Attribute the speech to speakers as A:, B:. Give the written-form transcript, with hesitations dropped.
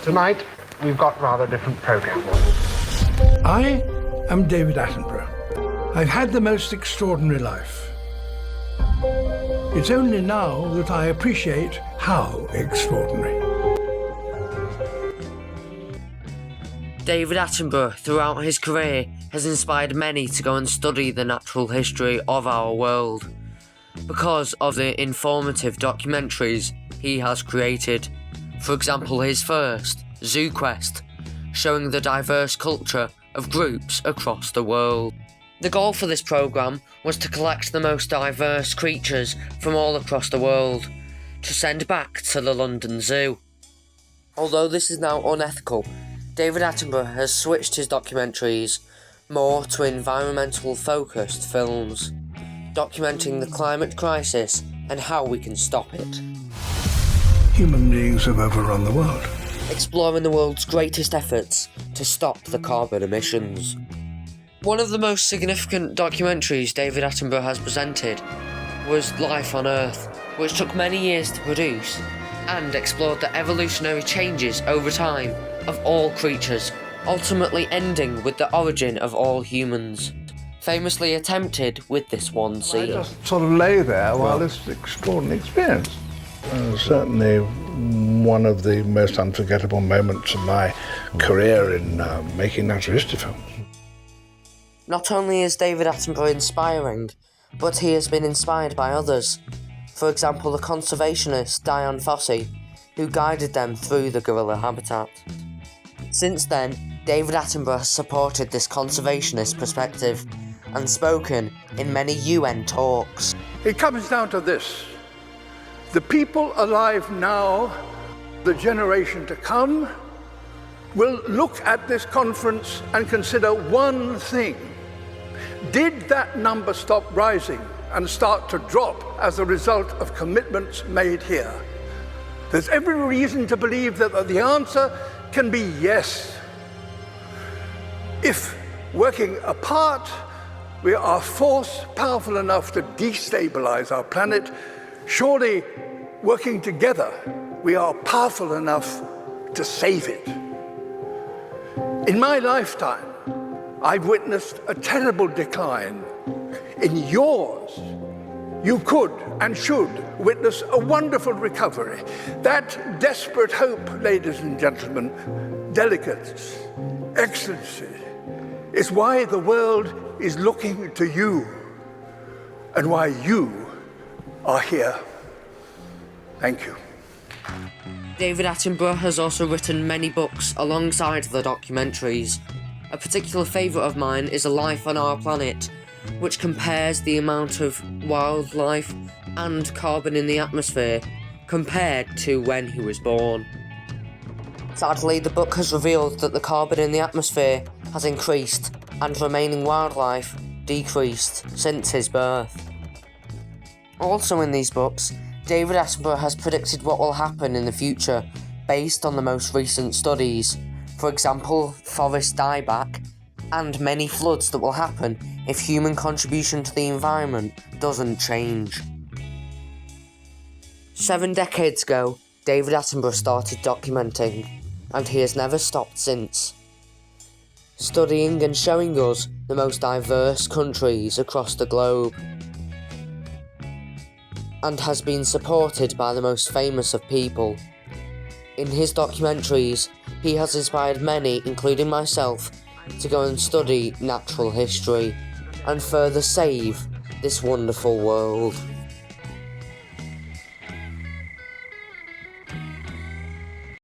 A: Tonight, we've got rather different programme.
B: I am David Attenborough. I've had the most extraordinary life. It's only now that I appreciate how extraordinary.
C: David Attenborough, throughout his career, has inspired many to go and study the natural history of our world because of the informative documentaries he has created. For example, his first, Zoo Quest, showing the diverse culture of groups across the world. The goal for this programme was to collect the most diverse creatures from all across the world to send back to the London Zoo. Although this is now unethical, David Attenborough has switched his documentaries more to environmental focused films, documenting the climate crisis and how we can stop it.
B: Human beings have overrun the world.
C: Exploring the world's greatest efforts to stop the carbon emissions. One of the most significant documentaries David Attenborough has presented was Life on Earth, which took many years to produce and explored the evolutionary changes over time of all creatures, ultimately ending with the origin of all humans, famously attempted with this one scene.
B: I just sort of lay there while this extraordinary experience. Certainly one of the most unforgettable moments of my career in making natural history films.
C: Not only is David Attenborough inspiring, but he has been inspired by others. For example, the conservationist Dian Fossey, who guided them through the gorilla habitat. Since then, David Attenborough has supported this conservationist perspective and spoken in many UN talks.
B: It comes down to this. The people alive now, the generation to come, will look at this conference and consider one thing. Did that number stop rising and start to drop as a result of commitments made here? There's every reason to believe that the answer can be yes. If working apart, we are a force powerful enough to destabilize our planet, surely working together, we are powerful enough to save it. In my lifetime, I've witnessed a terrible decline. In yours, you could and should witness a wonderful recovery. That desperate hope, ladies and gentlemen, delegates, excellency, is why the world is looking to you and why you are here. Thank you.
C: David Attenborough has also written many books alongside the documentaries. A particular favourite of mine is A Life on Our Planet, which compares the amount of wildlife and carbon in the atmosphere compared to when he was born. Sadly, the book has revealed that the carbon in the atmosphere has increased and remaining wildlife decreased since his birth. Also in these books, David Attenborough has predicted what will happen in the future based on the most recent studies, for example, forest dieback, and many floods that will happen if human contribution to the environment doesn't change. 7 decades ago, David Attenborough started documenting, and he has never stopped since, studying and showing us the most diverse countries across the globe, and has been supported by the most famous of people. In his documentaries, he has inspired many, including myself, to go and study natural history and further save this wonderful world.